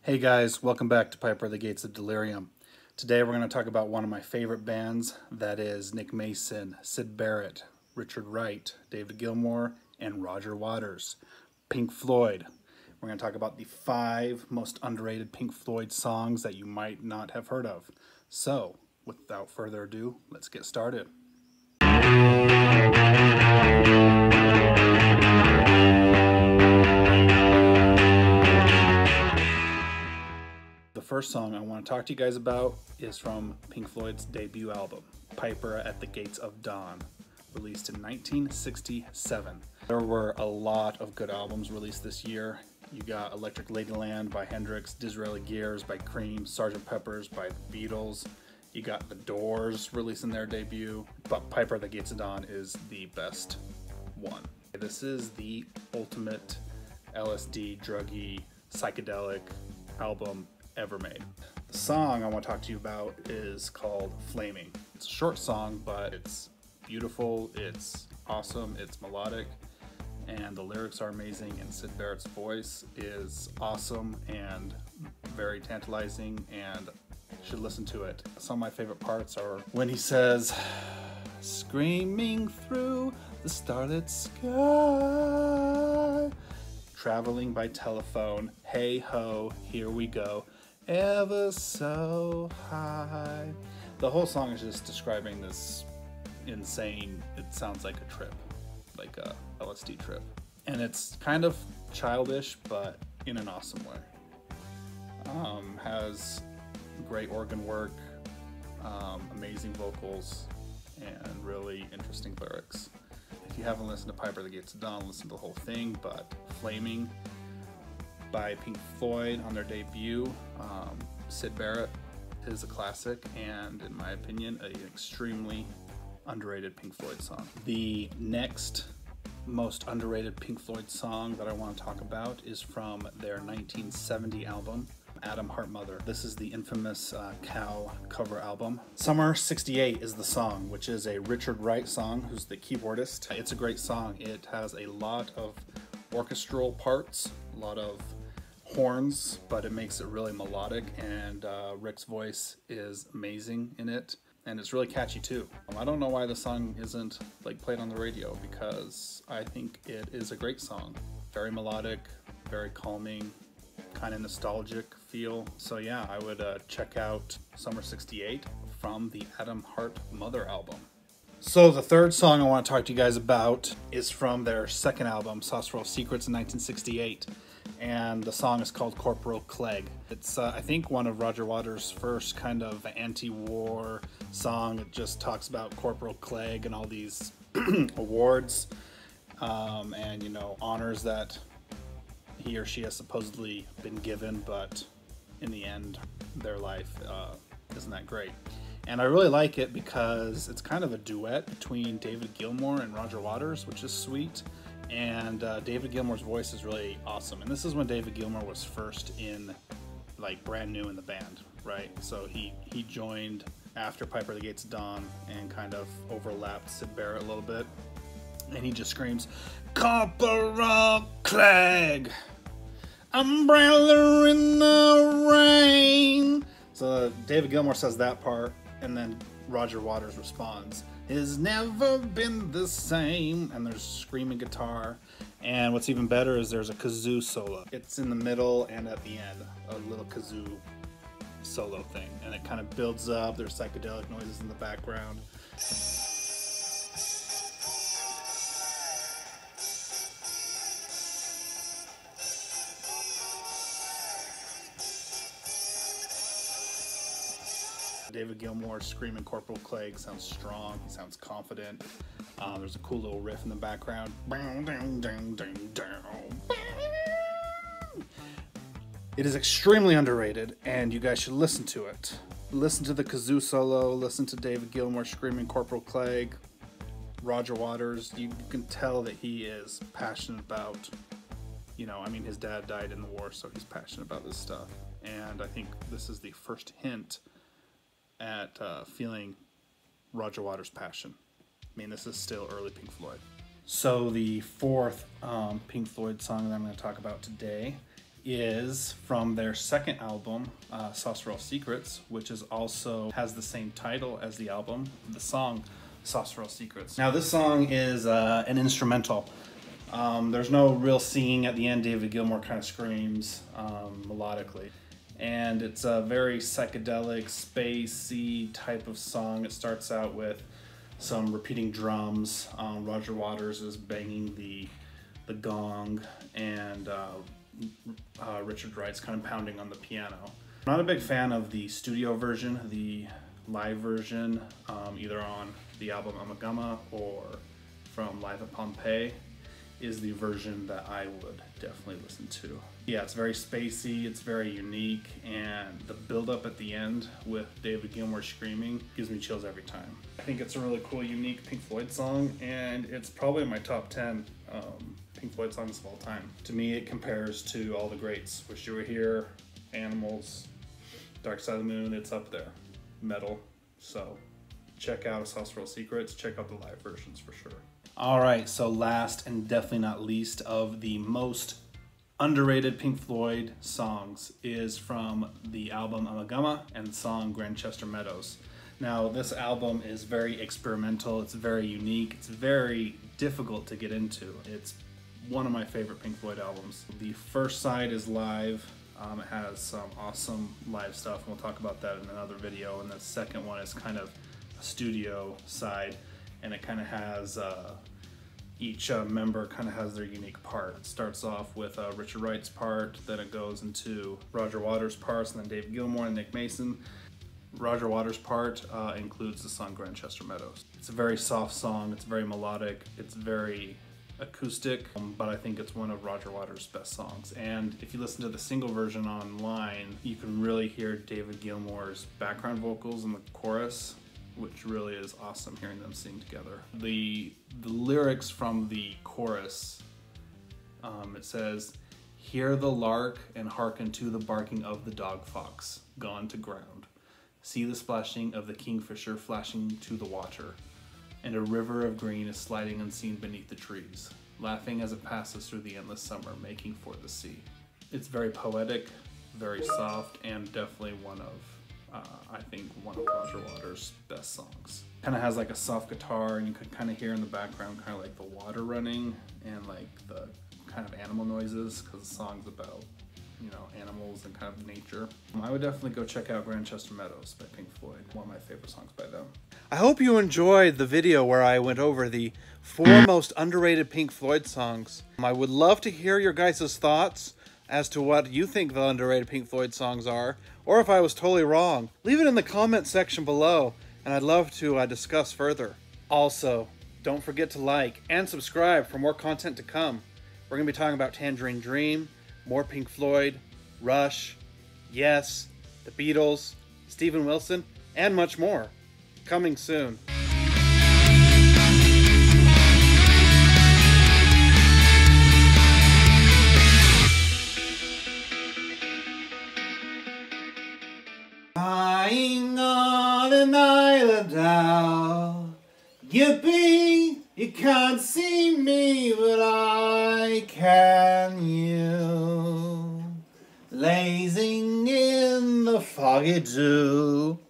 Hey guys, welcome back to Piper at the Gates of Delirium. Today we're going to talk about one of my favorite bands, that is Nick Mason, Syd Barrett, Richard Wright, David Gilmour, and Roger Waters. Pink Floyd. We're going to talk about the 5 most underrated Pink Floyd songs that you might not have heard of. So, without further ado, let's get started. The first song I want to talk to you guys about is from Pink Floyd's debut album, Piper at the Gates of Dawn, released in 1967. There were a lot of good albums released this year. You got Electric Ladyland by Hendrix, Disraeli Gears by Cream, Sgt. Pepper's by the Beatles. You got The Doors releasing their debut, but Piper at the Gates of Dawn is the best one. This is the ultimate LSD, druggy, psychedelic album ever made. The song I want to talk to you about is called Flaming. It's a short song, but it's beautiful, it's awesome, it's melodic, and the lyrics are amazing, and Syd Barrett's voice is awesome and very tantalizing, and you should listen to it. Some of my favorite parts are when he says, "Screaming through the starlit sky, traveling by telephone, hey ho, here we go, ever so high." The whole song is just describing this insane, it sounds like a trip, like a LSD trip. And it's kind of childish, but in an awesome way. Has great organ work, amazing vocals, and really interesting lyrics. If you haven't listened to Piper at the Gates of Dawn, listen to the whole thing, but Flaming by Pink Floyd on their debut, Syd Barrett, is a classic and, in my opinion, an extremely underrated Pink Floyd song. The next most underrated Pink Floyd song that I want to talk about is from their 1970 album, Atom Heart Mother. This is the infamous Cow cover album. Summer 68 is the song, which is a Richard Wright song, who's the keyboardist. It's a great song. It has a lot of orchestral parts, a lot of horns, but it makes it really melodic, and Rick's voice is amazing in it, and it's really catchy too. I don't know why the song isn't like played on the radio, because I think it is a great song. Very melodic, very calming, kind of nostalgic feel. So yeah, I would check out Summer 68 from the Atom Heart Mother album. So the third song I want to talk to you guys about is from their second album, Saucerful of Secrets, in 1968. And the song is called Corporal Clegg. It's, I think, one of Roger Waters' first kind of anti-war song. It just talks about Corporal Clegg and all these awards and, you know, honors that he or she has supposedly been given, but in the end, their life isn't that great. And I really like it because it's kind of a duet between David Gilmour and Roger Waters, which is sweet. And David Gilmour's voice is really awesome. And this is when David Gilmour was first in, like, brand new in the band, right? So he joined after Piper at the Gates of Dawn and kind of overlapped Syd Barrett a little bit. And he just screams, "Corporal Clegg, umbrella in the rain." So David Gilmour says that part, and then Roger Waters responds, "It's never been the same," and there's screaming guitar. And what's even better is there's a kazoo solo. It's in the middle and at the end, a little kazoo solo thing, and it kind of builds up. There's psychedelic noises in the background. David Gilmour screaming Corporal Clegg sounds strong, he sounds confident. There's a cool little riff in the background. It is extremely underrated, and you guys should listen to it. Listen to the kazoo solo, listen to David Gilmour screaming Corporal Clegg, Roger Waters. You can tell that he is passionate about, you know, I mean, his dad died in the war, so he's passionate about this stuff. And I think this is the first hint at feeling Roger Waters' passion. I mean, this is still early Pink Floyd. So the fourth Pink Floyd song that I'm going to talk about today is from their second album, Saucerful of Secrets, which is also has the same title as the album, the song Saucerful of Secrets. Now this song is an instrumental. There's no real singing at the end. David Gilmour kind of screams melodically. And it's a very psychedelic, spacey type of song. It starts out with some repeating drums. Roger Waters is banging the gong, and Richard Wright's kind of pounding on the piano. I'm not a big fan of the studio version. The live version, either on the album Amagama or from Live at Pompeii, is the version that I would definitely listen to. Yeah, it's very spacey, it's very unique, and the build-up at the end with David Gilmour screaming gives me chills every time. I think it's a really cool, unique Pink Floyd song, and it's probably in my top 10 Pink Floyd songs of all time. To me, it compares to all the greats. Wish You Were Here, Animals, Dark Side of the Moon, it's up there. Metal. So check out Saucerful of Secrets, check out the live versions for sure. Alright, so last and definitely not least of the most underrated Pink Floyd songs is from the album Amagama and the song Grantchester Meadows. Now this album is very experimental, it's very unique, it's very difficult to get into. It's one of my favorite Pink Floyd albums. The first side is live. It has some awesome live stuff, and we'll talk about that in another video. And the second one is kind of a studio side, and it kind of has each member kind of has their unique part. It starts off with Richard Wright's part, then it goes into Roger Waters' parts, and then Dave Gilmour and Nick Mason. Roger Waters' part includes the song Grantchester Meadows. It's a very soft song, it's very melodic, it's very acoustic, but I think it's one of Roger Waters' best songs. And if you listen to the single version online, you can really hear David Gilmour's background vocals in the chorus, which really is awesome hearing them sing together. The lyrics from the chorus, it says, "Hear the lark and hearken to the barking of the dog fox, gone to ground. See the splashing of the kingfisher flashing to the water, and a river of green is sliding unseen beneath the trees, laughing as it passes through the endless summer, making for the sea." It's very poetic, very soft, and definitely one of I think one of Roger Waters' best songs. Kind of has like a soft guitar, and you could kind of hear in the background kind of like the water running and like the kind of animal noises, because the song's about, you know, animals and kind of nature. I would definitely go check out Grantchester Meadows by Pink Floyd, one of my favorite songs by them. I hope you enjoyed the video where I went over the 4 most underrated Pink Floyd songs. I would love to hear your guys' thoughts as to what you think the underrated Pink Floyd songs are, or if I was totally wrong. Leave it in the comment section below, and I'd love to discuss further. Also, don't forget to like and subscribe for more content to come. We're going to be talking about Tangerine Dream, more Pink Floyd, Rush, Yes, the Beatles, Steven Wilson, and much more. Coming soon. Lying on an island now, yippee, you can't see me, but I can you. Lazing in the foggy dew.